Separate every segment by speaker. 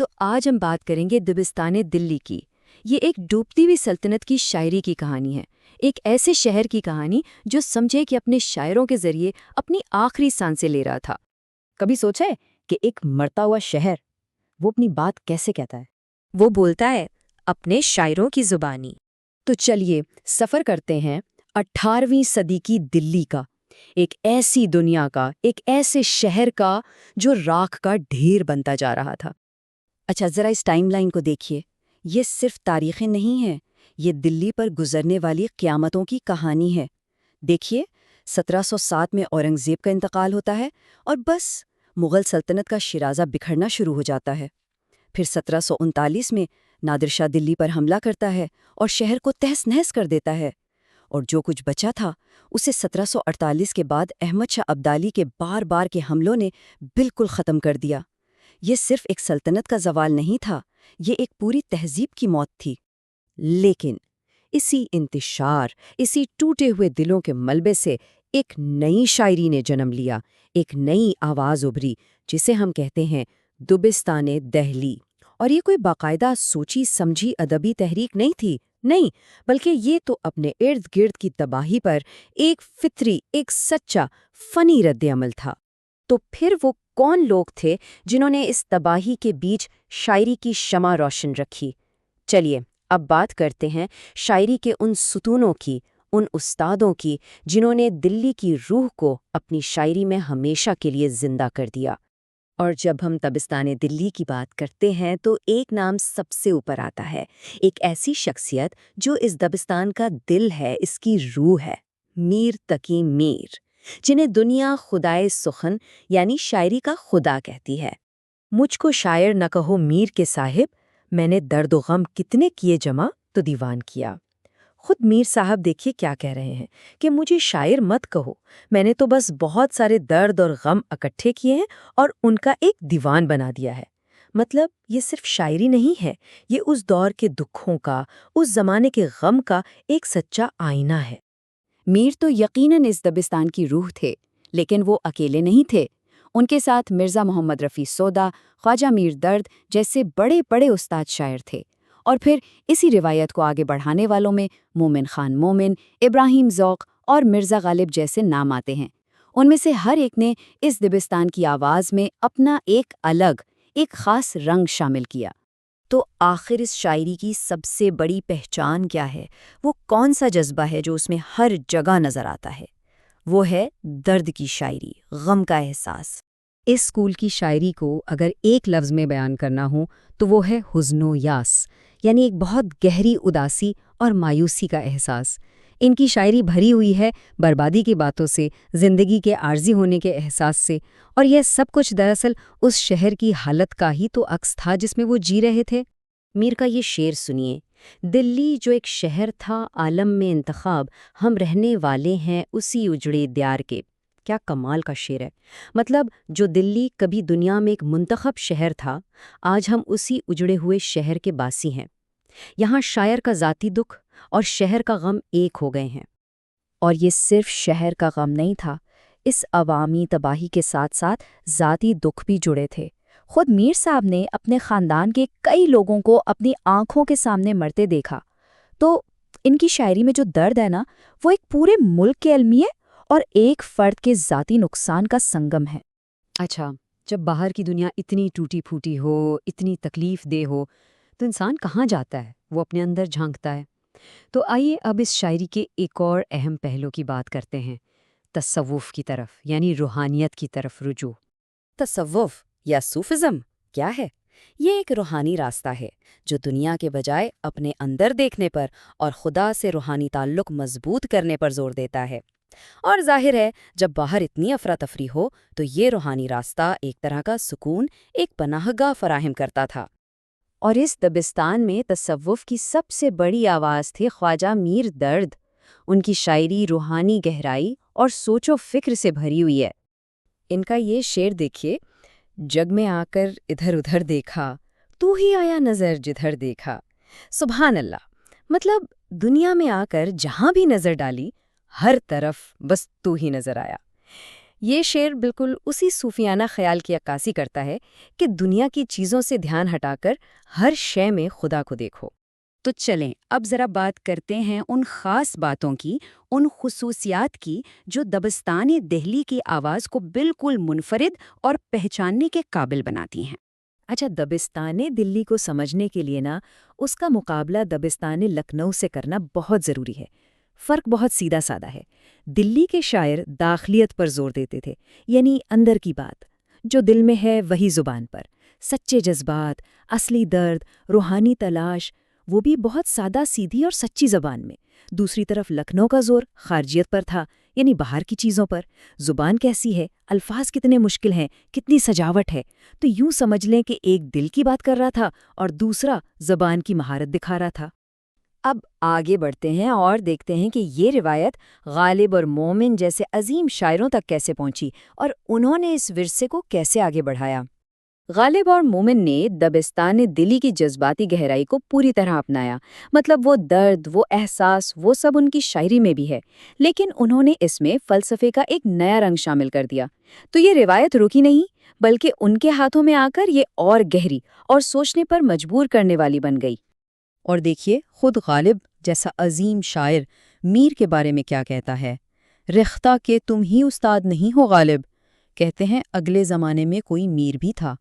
Speaker 1: تو آج ہم بات کریں گے دبستان دلی کی۔ یہ ایک ڈوبتی ہوئی سلطنت کی شاعری کی کہانی ہے، ایک ایسے شہر کی کہانی جو سمجھے کہ اپنے شاعروں کے ذریعے اپنی آخری سانسیں لے رہا تھا۔
Speaker 2: کبھی سوچا ہے کہ ایک مرتا ہوا شہر وہ اپنی بات کیسے کہتا ہے؟
Speaker 1: وہ بولتا ہے اپنے شاعروں کی زبانی۔
Speaker 2: تو چلیے سفر کرتے ہیں 18ویں صدی کی دلی کا، ایک ایسی دنیا کا، ایک ایسے شہر کا جو راکھ کا ڈھیر بنتا جا رہا تھا۔ اچھا، ذرا اس ٹائم لائن کو دیکھیے، یہ صرف تاریخیں نہیں ہیں، یہ دلی پر گزرنے والی قیامتوں کی کہانی ہے۔ دیکھیے، 1707 میں اورنگزیب کا انتقال ہوتا ہے اور بس مغل سلطنت کا شیرازہ بکھرنا شروع ہو جاتا ہے۔ پھر 1739 میں نادر شاہ دلی پر حملہ کرتا ہے اور شہر کو تہس نہس کر دیتا ہے، اور جو کچھ بچا تھا اسے 1748 کے بعد احمد شاہ ابدالی کے بار بار کے حملوں نے بالکل ختم کر دیا۔ یہ صرف ایک سلطنت کا زوال نہیں تھا، یہ ایک پوری تہذیب کی موت تھی۔ لیکن اسی انتشار، اسی ٹوٹے ہوئے دلوں کے ملبے سے ایک نئی شاعری نے جنم لیا، ایک نئی آواز ابھری جسے ہم کہتے ہیں دبستان دہلی۔ اور یہ کوئی باقاعدہ سوچی سمجھی ادبی تحریک نہیں تھی، نہیں، بلکہ یہ تو اپنے ارد گرد کی تباہی پر ایک فطری، ایک سچا فنی رد عمل تھا۔ تو پھر وہ کون لوگ تھے جنہوں نے اس تباہی کے بیچ شاعری کی شمع روشن رکھی؟ چلیے اب بات کرتے ہیں شاعری کے ان ستونوں کی، ان استادوں کی جنہوں نے دلی کی روح کو اپنی شاعری میں ہمیشہ کے لیے زندہ کر دیا۔ اور جب ہم دبستان دلی کی بات کرتے ہیں تو ایک نام سب سے اوپر آتا ہے، ایک ایسی شخصیت جو اس دبستان کا دل ہے، اس کی روح ہے، میر تقی میر، جنہیں دنیا خدائے سخن یعنی شاعری کا خدا کہتی ہے۔ مجھ کو شاعر نہ کہو میر کے صاحب، میں نے درد و غم کتنے کیے جمع تو دیوان کیا۔ خود میر صاحب دیکھیے کیا کہہ رہے ہیں کہ مجھے شاعر مت کہو، میں نے تو بس بہت سارے درد اور غم اکٹھے کیے ہیں اور ان کا ایک دیوان بنا دیا ہے۔ مطلب یہ صرف شاعری نہیں ہے، یہ اس دور کے دکھوں کا، اس زمانے کے غم کا ایک سچا آئینہ ہے۔ میر تو یقیناً اس دبستان کی روح تھے، لیکن وہ اکیلے نہیں تھے۔ ان کے ساتھ مرزا محمد رفیع سودا، خواجہ میر درد جیسے بڑے بڑے استاد شاعر تھے، اور پھر اسی روایت کو آگے بڑھانے والوں میں مومن خان مومن، ابراہیم ذوق اور مرزا غالب جیسے نام آتے ہیں۔ ان میں سے ہر ایک نے اس دبستان کی آواز میں اپنا ایک الگ، ایک خاص رنگ شامل کیا۔ تو آخر اس شاعری کی سب سے بڑی پہچان کیا ہے؟ وہ کون سا جذبہ ہے جو اس میں ہر جگہ نظر آتا ہے؟ وہ ہے درد کی شاعری، غم کا احساس۔ اس اسکول کی شاعری کو اگر ایک لفظ میں بیان کرنا ہو تو وہ ہے حزن و یاس، یعنی ایک بہت گہری اداسی اور مایوسی کا احساس۔ ان کی شاعری بھری ہوئی ہے بربادی کی باتوں سے، زندگی کے عارضی ہونے کے احساس سے، اور یہ سب کچھ دراصل اس شہر کی حالت کا ہی تو عکس تھا جس میں وہ جی رہے تھے۔ میر کا یہ شعر سنیے، دلی جو ایک شہر تھا عالم میں انتخاب، ہم رہنے والے ہیں اسی اجڑے دیار کے۔ کیا کمال کا شعر ہے! مطلب جو دلی کبھی دنیا میں ایک منتخب شہر تھا، آج ہم اسی اجڑے ہوئے شہر کے باسی ہیں۔ یہاں شاعر کا ذاتی دکھ اور شہر کا غم ایک ہو گئے ہیں۔ اور یہ صرف شہر کا غم نہیں تھا، اس عوامی تباہی کے ساتھ ساتھ ذاتی دکھ بھی جڑے تھے۔ خود میر صاحب نے اپنے خاندان کے کئی لوگوں کو اپنی آنکھوں کے سامنے مرتے دیکھا۔ تو ان کی شاعری میں جو درد ہے نا، وہ ایک پورے ملک کے المیہ اور ایک فرد کے ذاتی نقصان کا سنگم ہے۔ اچھا، جب باہر کی دنیا اتنی ٹوٹی پھوٹی ہو، اتنی تکلیف دہ ہو، تو انسان کہاں جاتا ہے؟ وہ اپنے اندر جھانکتا ہے۔ تو آئیے اب اس شاعری کے ایک اور اہم پہلو کی بات کرتے ہیں، تصوف کی طرف، یعنی روحانیت کی طرف رجوع۔ تصوف یا صوفزم کیا ہے؟ یہ ایک روحانی راستہ ہے جو دنیا کے بجائے اپنے اندر دیکھنے پر اور خدا سے روحانی تعلق مضبوط کرنے پر زور دیتا ہے۔ اور ظاہر ہے جب باہر اتنی افراتفری ہو تو یہ روحانی راستہ ایک طرح کا سکون، ایک پناہ گاہ فراہم کرتا تھا۔ اور اس دبستان میں تصوف کی سب سے بڑی آواز تھے خواجہ میر درد۔ ان کی شاعری روحانی گہرائی اور سوچ و فکر سے بھری ہوئی ہے۔ ان کا یہ شعر دیکھیے، جگ میں آ کر ادھر ادھر دیکھا، تو ہی آیا نظر جدھر دیکھا۔ سبحان اللہ! مطلب دنیا میں آ کر جہاں بھی نظر ڈالی، ہر طرف بس تو ہی نظر آیا۔
Speaker 1: یہ شعر بالکل اسی صوفیانہ خیال کی عکاسی کرتا ہے کہ دنیا کی چیزوں سے دھیان ہٹا کر ہر شے میں خدا کو دیکھو۔
Speaker 2: تو چلیں اب ذرا بات کرتے ہیں ان خاص باتوں کی، ان خصوصیات کی جو دبستان دہلی کی آواز کو بالکل منفرد اور پہچاننے کے قابل بناتی ہیں۔
Speaker 1: اچھا، دبستان دلی کو سمجھنے کے لیے اس کا مقابلہ دبستان لکھنؤ سے کرنا بہت ضروری ہے۔ فرق بہت سیدھا سادہ ہے۔ دلی کے شاعر داخلیت پر زور دیتے تھے، یعنی اندر کی بات جو دل میں ہے وہی زبان پر، سچے جذبات، اصلی درد، روحانی تلاش، وہ بھی بہت سادہ سیدھی اور سچی زبان میں۔ دوسری طرف لکھنؤ کا زور خارجیت پر تھا، یعنی باہر کی چیزوں پر، زبان کیسی ہے، الفاظ کتنے مشکل ہیں، کتنی سجاوٹ ہے۔ تو یوں سمجھ لیں کہ ایک دل کی بات کر رہا تھا اور دوسرا زبان کی مہارت دکھا رہا تھا۔ اب آگے بڑھتے ہیں اور دیکھتے ہیں کہ یہ روایت غالب اور مومن جیسے عظیم شاعروں تک کیسے پہنچی اور انہوں نے اس ورثے کو کیسے آگے بڑھایا۔ غالب اور مومن نے دبستان دلی کی جذباتی گہرائی کو پوری طرح اپنایا، مطلب وہ درد، وہ احساس، وہ سب ان کی شاعری میں بھی ہے، لیکن انہوں نے اس میں فلسفے کا ایک نیا رنگ شامل کر دیا۔ تو یہ روایت رکی نہیں، بلکہ ان کے ہاتھوں میں آ کر یہ اور گہری اور سوچنے پر مجبور کرنے والی بن گئی۔
Speaker 2: اور دیکھیے خود غالب جیسا عظیم شاعر میر کے بارے میں کیا کہتا ہے۔ رختہ کہ تم ہی استاد نہیں ہو غالب، کہتے ہیں اگلے زمانے میں کوئی میر بھی تھا،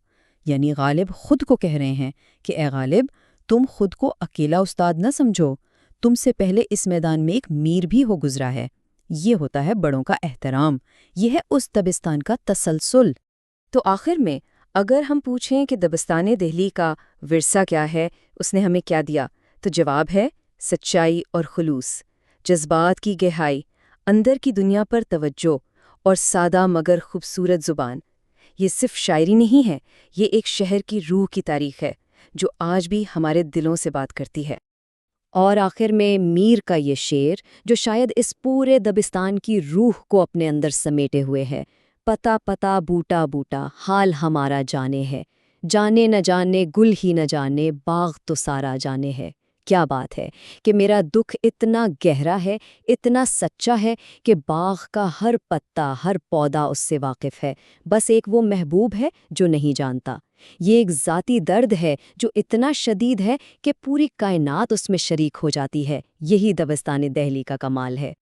Speaker 2: یعنی غالب خود کو کہہ رہے ہیں کہ اے غالب، تم خود کو اکیلا استاد نہ سمجھو، تم سے پہلے اس میدان میں ایک میر بھی ہو گزرا ہے۔ یہ ہوتا ہے بڑوں کا احترام، یہ ہے اس دبستان کا تسلسل۔
Speaker 1: تو آخر میں اگر ہم پوچھیں کہ دبستان دہلی کا ورثہ کیا ہے، اس نے ہمیں کیا دیا، تو جواب ہے سچائی اور خلوص، جذبات کی گہرائی، اندر کی دنیا پر توجہ اور سادہ مگر خوبصورت زبان۔ یہ صرف شاعری نہیں ہے، یہ ایک شہر کی روح کی تاریخ ہے جو آج بھی ہمارے دلوں سے بات کرتی ہے۔
Speaker 2: اور آخر میں میر کا یہ شعر جو شاید اس پورے دبستان کی روح کو اپنے اندر سمیٹے ہوئے ہے، پتا پتا بوٹا بوٹا حال ہمارا جانے ہے، جانے نہ جانے گل ہی نہ جانے باغ تو سارا جانے ہے۔ کیا بات ہے کہ میرا دکھ اتنا گہرا ہے، اتنا سچا ہے کہ باغ کا ہر پتا، ہر پودا اس سے واقف ہے، بس ایک وہ محبوب ہے جو نہیں جانتا۔ یہ ایک ذاتی درد ہے جو اتنا شدید ہے کہ پوری کائنات اس میں شریک ہو جاتی ہے۔ یہی دبستان دہلی کا کمال ہے۔